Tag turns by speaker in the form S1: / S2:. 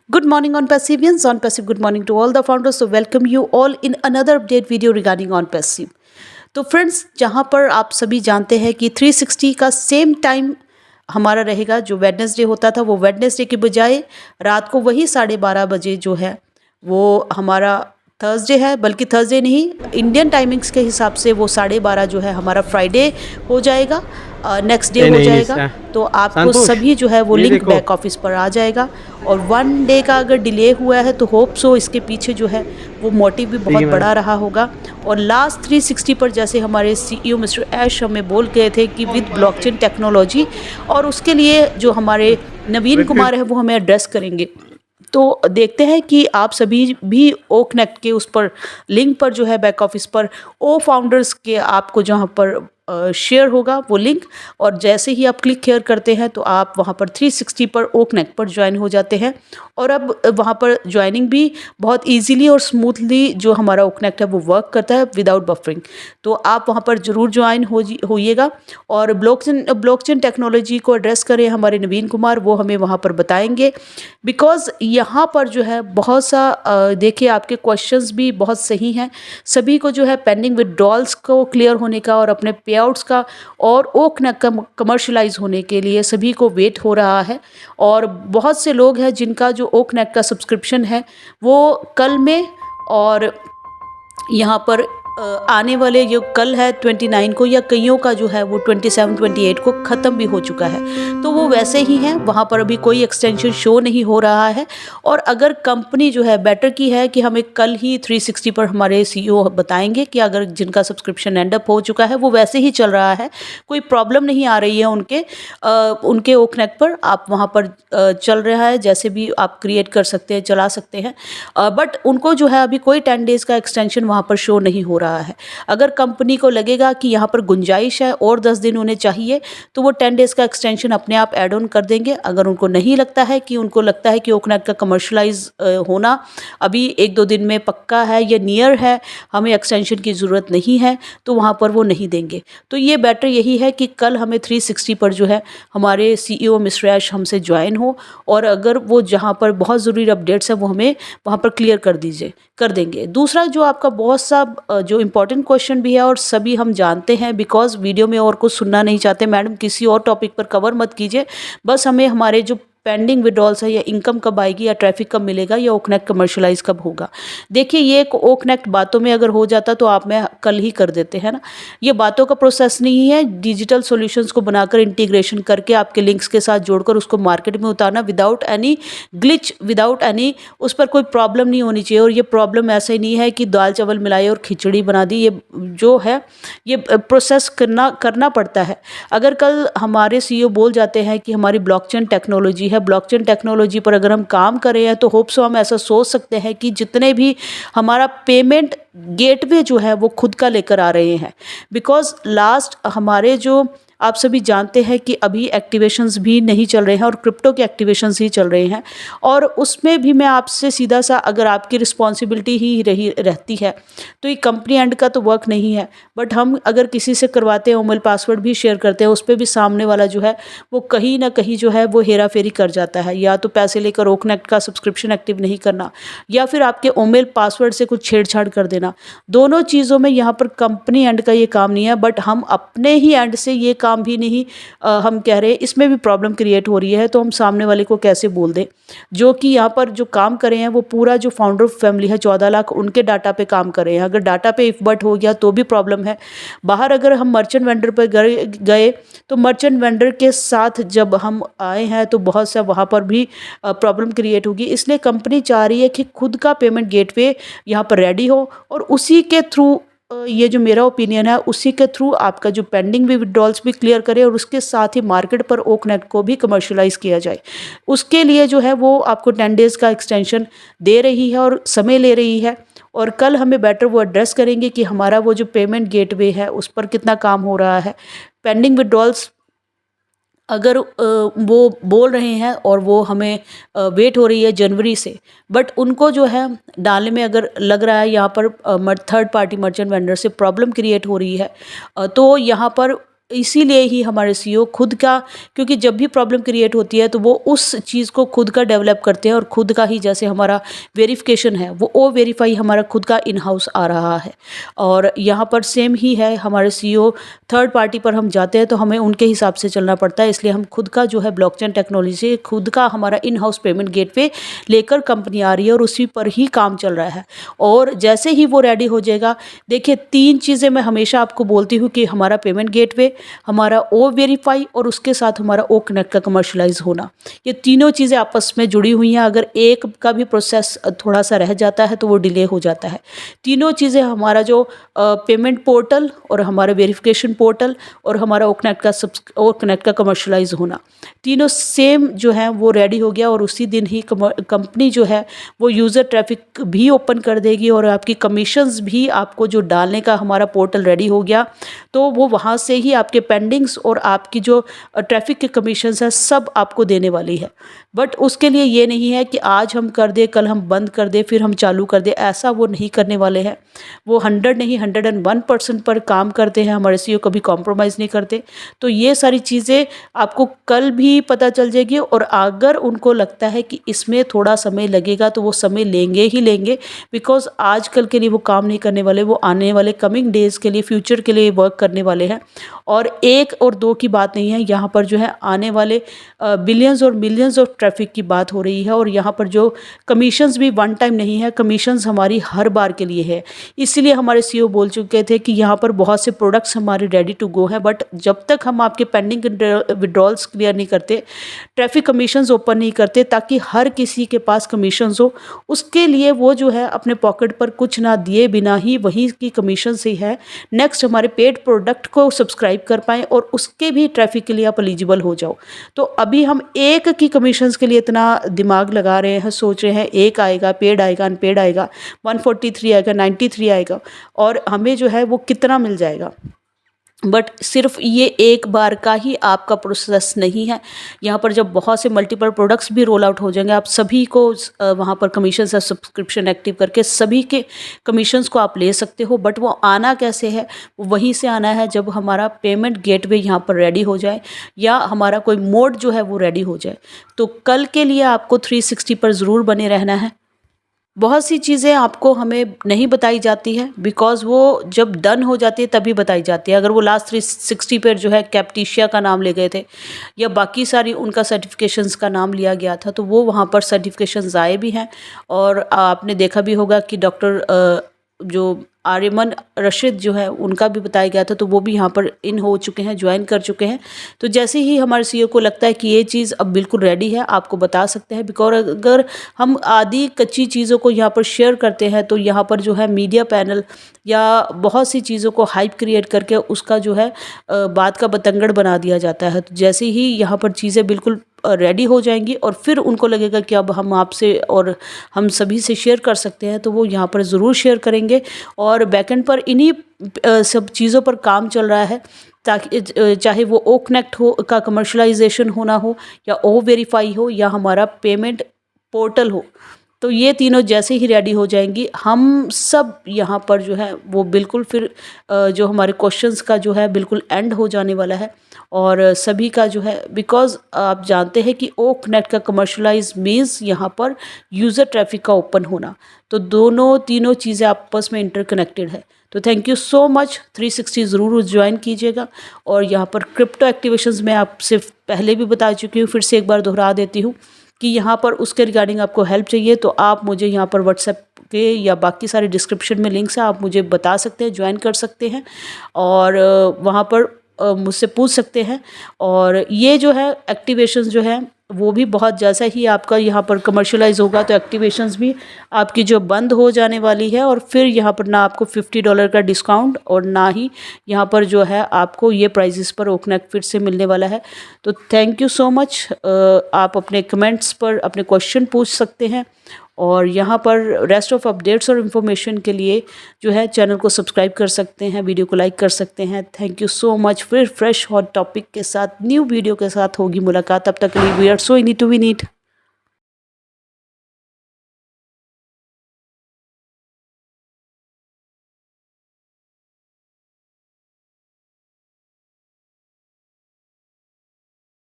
S1: Good morning on Passivians. On Passive, good morning to all the founders. So welcome you all in another update video regarding on Passive. तो friends, जहाँ पर आप सभी जानते हैं कि 360 का सेम टाइम हमारा रहेगा। जो वेडनेसडे होता था वो वेडनेसडे के बजाय रात को वही 12:30 बजे जो है वो हमारा थर्सडे है, बल्कि थर्सडे नहीं, इंडियन टाइमिंग्स के हिसाब से वो 12:30 जो है हमारा फ्राइडे हो जाएगा, नेक्स्ट डे हो जाएगा। तो आपको सभी जो है वो लिंक बैक ऑफिस पर आ जाएगा। और 1 डे का अगर डिले हुआ है तो होप सो इसके पीछे जो है वो मोटिव भी बहुत बड़ा रहा होगा। और लास्ट 360 पर जैसे हमारे सीईओ मिस्टर ऐश हमें बोल गए थे कि विद ब्लॉकचेन टेक्नोलॉजी, और उसके लिए जो हमारे नवीन कुमार है वो हमें एड्रेस करेंगे। तो देखते हैं कि आप सभी भी ओ कनेक्ट के उस पर लिंक पर जो है बैक ऑफिस पर ओ फाउंडर्स के आपको जहाँ पर शेयर होगा वो लिंक, और जैसे ही आप क्लिक हेयर करते हैं तो आप वहाँ पर 360 पर ओ कनेक्ट पर ज्वाइन हो जाते हैं। और अब वहाँ पर ज्वाइनिंग भी बहुत इजीली और स्मूथली जो हमारा ओ कनेक्ट है वो वर्क करता है विदाउट बफरिंग। तो आप वहाँ पर ज़रूर ज्वाइन होइएगा। और ब्लॉकचेन टेक्नोलॉजी को एड्रेस करें हमारे नवीन कुमार, वो हमें वहाँ पर बताएंगे। बिकॉज़ यहाँ पर जो है बहुत सा देखिए आपके क्वेश्चंस भी बहुत सही हैं। सभी को जो है पेंडिंग विड्रॉल्स को क्लियर होने का और अपने पेआउट्स का और ओ कनेक्ट कमर्शलाइज होने के लिए सभी को वेट हो रहा है। और बहुत से लोग हैं जिनका जो ओ कनेक्ट का सब्सक्रिप्शन है वो कल में, और यहाँ पर आने वाले जो कल है 29 को, या कईयों का जो है वो 27-28 को ख़त्म भी हो चुका है। तो वो वैसे ही हैं, वहाँ पर अभी कोई एक्सटेंशन शो नहीं हो रहा है। और अगर कंपनी जो है बेटर की है कि हमें कल ही 360 पर हमारे सीईओ बताएंगे कि अगर जिनका सब्सक्रिप्शन एंड अप हो चुका है वो वैसे ही चल रहा है, कोई प्रॉब्लम नहीं आ रही है उनके ओ कनेक्ट पर। आप वहाँ पर चल रहा है, जैसे भी आप क्रिएट कर सकते हैं, चला सकते हैं। बट उनको जो है अभी कोई 10 डेज़ का एक्सटेंशन वहाँ पर शो नहीं हो रहा है। अगर कंपनी को लगेगा कि यहाँ पर गुंजाइश है और 10 दिन उन्हें चाहिए तो वो 10 डेज़ का एक्सटेंशन अपने आप ऐड ऑन कर देंगे। अगर उनको नहीं लगता है कि उनको लगता है कि ओ कनेक्ट का कमर्शलाइज होना अभी 1-2 दिन में पक्का है या नियर है, हमें एक्सटेंशन की ज़रूरत नहीं है, तो वहाँ पर वो नहीं देंगे। तो ये बेटर यही है कि कल हमें 360 पर जो है हमारे सीईओ मिस्टर ऐश हमसे ज्वाइन हो, और अगर वो जहाँ पर बहुत ज़रूरी अपडेट्स हैं वो हमें वहाँ पर क्लियर कर देंगे। दूसरा जो आपका बहुत सा जो इम्पोर्टेंट क्वेश्चन भी है, और सभी हम जानते हैं, बिकॉज वीडियो में और कुछ सुनना नहीं चाहते, मैडम किसी और टॉपिक पर कवर मत कीजिए, बस हमें हमारे जो पेंडिंग विड्रॉल्स है या इनकम कब आएगी या ट्रैफिक कब मिलेगा या ओ कनेक्ट कमर्शलाइज कब होगा। देखिए ये ओ कनेक्ट बातों में अगर हो जाता तो आप में कल ही कर देते हैं ना। ये बातों का प्रोसेस नहीं है, डिजिटल सॉल्यूशंस को बनाकर इंटीग्रेशन करके आपके लिंक्स के साथ जोड़कर उसको मार्केट में उतारना without any glitch, without any, उस पर कोई प्रॉब्लम नहीं होनी चाहिए। और ये प्रॉब्लम ऐसा ही नहीं है कि दाल चावल मिलाई और खिचड़ी बना दी, ये जो है ये प्रोसेस करना पड़ता है। अगर कल हमारे सीईओ बोल जाते हैं कि हमारी ब्लॉकचेन टेक्नोलॉजी है, ब्लॉकचेन टेक्नोलॉजी पर अगर हम काम कर रहे हैं तो होप सो हम ऐसा सोच सकते हैं कि जितने भी हमारा पेमेंट गेटवे जो है वो खुद का लेकर आ रहे हैं। बिकॉज लास्ट हमारे जो आप सभी जानते हैं कि अभी एक्टिवेशंस भी नहीं चल रहे हैं और क्रिप्टो के एक्टिवेशंस ही चल रहे हैं, और उसमें भी मैं आपसे सीधा सा, अगर आपकी रिस्पॉन्सिबिलिटी ही रहती है तो ये कंपनी एंड का तो वर्क नहीं है, बट हम अगर किसी से करवाते हैं, ईमेल पासवर्ड भी शेयर करते हैं, उस पर भी सामने वाला जो है वो कहीं ना कहीं जो है वो हेरा फेरी कर जाता है। या तो पैसे लेकर ओ कनेक्ट का सब्सक्रिप्शन एक्टिव नहीं करना, या फिर आपके ईमेल पासवर्ड से कुछ छेड़छाड़ कर देना। दोनों चीज़ों में यहाँ पर कंपनी एंड का ये काम नहीं है, बट हम अपने ही एंड से ये काम भी नहीं हम कह रहे हैं, इसमें भी प्रॉब्लम क्रिएट हो रही है। तो हम सामने वाले को कैसे बोल दें, जो कि यहाँ पर जो काम कर रहे हैं वो पूरा जो फाउंडर फैमिली है 14 लाख उनके डाटा पे काम कर रहे हैं। अगर डाटा पे इफ बट हो गया तो भी प्रॉब्लम है। बाहर अगर हम मर्चेंट वेंडर पर गए तो मर्चेंट वेंडर के साथ जब हम आए हैं तो बहुत सा वहाँ पर भी प्रॉब्लम क्रिएट होगी। इसलिए कंपनी चाह रही है कि खुद का पेमेंट गेटवे यहाँ पर रेडी हो, और उसी के थ्रू, ये जो मेरा ओपिनियन है, उसी के थ्रू आपका जो पेंडिंग भी विड्रॉल्स भी क्लियर करे, और उसके साथ ही मार्केट पर ओ कनेक्ट को भी कमर्शलाइज किया जाए। उसके लिए जो है वो आपको 10 डेज़ का एक्सटेंशन दे रही है और समय ले रही है। और कल हमें बेटर वो एड्रेस करेंगे कि हमारा वो जो पेमेंट गेटवे है उस पर कितना काम हो रहा है। पेंडिंग विड्रॉल्स अगर वो बोल रहे हैं और वो हमें वेट हो रही है जनवरी से, बट उनको जो है डालने में अगर लग रहा है यहाँ पर थर्ड पार्टी मर्चेंट वेंडर से प्रॉब्लम क्रिएट हो रही है, तो यहाँ पर इसीलिए ही हमारे सीईओ खुद का, क्योंकि जब भी प्रॉब्लम क्रिएट होती है तो वो उस चीज़ को खुद का डेवलप करते हैं और खुद का ही, जैसे हमारा वेरिफिकेशन है वो ओ वेरीफाई हमारा खुद का इन हाउस आ रहा है। और यहाँ पर सेम ही है, हमारे सीईओ थर्ड पार्टी पर हम जाते हैं तो हमें उनके हिसाब से चलना पड़ता है, इसलिए हम खुद का जो है ब्लॉकचेन टेक्नोलॉजी, खुद का हमारा इन हाउस पेमेंट गेटवे लेकर कंपनी आ रही है और उसी पर ही काम चल रहा है। और जैसे ही वो रेडी हो जाएगा, देखिए 3 चीज़ें मैं हमेशा आपको बोलती हूँ कि हमारा पेमेंट गेटवे, हमारा ओ वेरीफाई और उसके साथ हमारा ओ कनेक्ट का कमर्शलाइज होना, ये तीनों चीज़ें आपस में जुड़ी हुई हैं। अगर एक का भी प्रोसेस थोड़ा सा रह जाता है तो वो डिले हो जाता है। तीनों चीज़ें, हमारा जो पेमेंट पोर्टल और हमारा वेरिफिकेशन पोर्टल और हमारा ओ कनेक्ट का कमर्शलाइज होना, तीनों सेम जो है वो रेडी हो गया और उसी दिन ही कंपनी जो है वो यूज़र ट्रैफिक भी ओपन कर देगी और आपकी कमीशंस भी, आपको जो डालने का हमारा पोर्टल रेडी हो गया तो वो वहाँ से ही आपके पेंडिंग्स और आपकी जो ट्रैफिक के कमीशंस है सब आपको देने वाली है। बट उसके लिए ये नहीं है कि आज हम कर दें, कल हम बंद कर दें, फिर हम चालू कर दें, ऐसा वो नहीं करने वाले हैं। वो 100 नहीं 101% पर काम करते हैं, हमारे सीईओ कभी कॉम्प्रोमाइज़ नहीं करते। तो ये सारी चीज़ें आपको कल भी पता चल जाएगी और अगर उनको लगता है कि इसमें थोड़ा समय लगेगा तो वो समय लेंगे ही लेंगे, बिकॉज़ आजकल के लिए वो काम नहीं करने वाले, वो आने वाले कमिंग डेज़ के लिए, फ्यूचर के लिए वर्क करने वाले हैं। और 1 और 2 की बात नहीं है, यहाँ पर जो है आने वाले बिलियंस और मिलियंस ऑफ ट्रैफिक की बात हो रही है। और यहाँ पर जो कमीशंस भी वन टाइम नहीं है, कमीशंस हमारी हर बार के लिए है। इसीलिए हमारे सीईओ बोल चुके थे कि यहाँ पर बहुत से प्रोडक्ट्स हमारे रेडी टू गो हैं, बट जब तक हम आपके पेंडिंग विड्रॉल्स क्लियर नहीं करते, ट्रैफिक कमीशंस ओपन नहीं करते ताकि हर किसी के पास कमीशंस हो, उसके लिए वो जो है अपने पॉकेट पर कुछ ना दिए बिना ही वहीं की कमीशन से है नेक्स्ट हमारे पेड प्रोडक्ट को सब्सक्राइब कर पाएँ और उसके भी ट्रैफिक के लिए आप एलिजिबल हो जाओ। तो अभी हम एक की कमीशंस के लिए इतना दिमाग लगा रहे हैं, सोच रहे हैं एक आएगा, पेड आएगा, अनपेड आएगा, 143 आएगा, 93 आएगा और हमें जो है वो कितना मिल जाएगा। बट सिर्फ ये एक बार का ही आपका प्रोसेस नहीं है। यहाँ पर जब बहुत से मल्टीपल प्रोडक्ट्स भी रोल आउट हो जाएंगे, आप सभी को वहाँ पर कमीशन या सब्सक्रिप्शन एक्टिव करके सभी के कमीशंस को आप ले सकते हो। बट वो आना कैसे है, वो वहीं से आना है जब हमारा पेमेंट गेटवे यहाँ पर रेडी हो जाए या हमारा कोई मोड जो है वो रेडी हो जाए। तो कल के लिए आपको 360 पर ज़रूर बने रहना है। बहुत सी चीज़ें आपको हमें नहीं बताई जाती है, बिकॉज़ वो जब डन हो जाती है तभी बताई जाती है। अगर वो लास्ट 360 पर जो है कैप्टिशिया का नाम ले गए थे या बाकी सारी उनका सर्टिफिकेशंस का नाम लिया गया था, तो वो वहाँ पर सर्टिफिकेशंस आए भी हैं। और आपने देखा भी होगा कि डॉक्टर जो आर्यमन रशीद जो है उनका भी बताया गया था, तो वो भी यहाँ पर इन हो चुके हैं, ज्वाइन कर चुके हैं। तो जैसे ही हमारे सीईओ को लगता है कि ये चीज़ अब बिल्कुल रेडी है, आपको बता सकते हैं। बिकॉज अगर हम आधी कच्ची चीज़ों को यहाँ पर शेयर करते हैं तो यहाँ पर जो है मीडिया पैनल या बहुत सी चीज़ों को हाइप क्रिएट करके उसका जो है बात का बतंगड़ बना दिया जाता है। तो जैसे ही यहाँ पर चीज़ें बिल्कुल रेडी हो जाएंगी और फिर उनको लगेगा कि अब हम आपसे और हम सभी से शेयर कर सकते हैं, तो वो यहाँ पर ज़रूर शेयर करेंगे। और बैकएंड पर इन्हीं सब चीज़ों पर काम चल रहा है, ताकि चाहे वो ओ कनेक्ट हो का कमर्शलाइजेशन होना हो या ओ वेरीफाई हो या हमारा पेमेंट पोर्टल हो, तो ये तीनों जैसे ही रेडी हो जाएंगी, हम सब यहाँ पर जो है वो बिल्कुल फिर जो हमारे क्वेश्चंस का जो है बिल्कुल एंड हो जाने वाला है। और सभी का जो है, बिकॉज़ आप जानते हैं कि ओ कनेक्ट का कमर्शलाइज मीन्स यहाँ पर यूज़र ट्रैफिक का ओपन होना, तो दोनों तीनों चीज़ें आपस में इंटरकनेक्टेड है। तो थैंक यू सो मच। 360 ज़रूर ज्वाइन कीजिएगा। और यहाँ पर क्रिप्टो एक्टिवेशंस मैं आपसे पहले भी बता चुकी हूँ, फिर से एक बार दोहरा देती हूँ कि यहाँ पर उसके रिगार्डिंग आपको हेल्प चाहिए तो आप मुझे यहाँ पर व्हाट्सएप के या बाकी सारे डिस्क्रिप्शन में लिंक्स है, आप मुझे बता सकते हैं, ज्वाइन कर सकते हैं और वहाँ पर मुझसे पूछ सकते हैं। और ये जो है एक्टिवेशंस जो है वो भी बहुत, जैसा ही आपका यहाँ पर कमर्शलाइज होगा तो एक्टिवेशंस भी आपकी जो बंद हो जाने वाली है। और फिर यहाँ पर ना आपको $50 का डिस्काउंट और ना ही यहाँ पर जो है आपको ये प्राइजेस पर ओ कनेक्ट फिर से मिलने वाला है। तो थैंक यू सो मच। आप अपने कमेंट्स पर अपने क्वेश्चन पूछ सकते हैं और यहाँ पर रेस्ट ऑफ अपडेट्स और इन्फॉर्मेशन के लिए जो है चैनल को सब्सक्राइब कर सकते हैं, वीडियो को लाइक कर सकते हैं। Thank you so much. फिर फ्रेश हॉट टॉपिक के साथ, न्यू वीडियो के साथ होगी मुलाकात। तब तक के लिए we are so in to win it.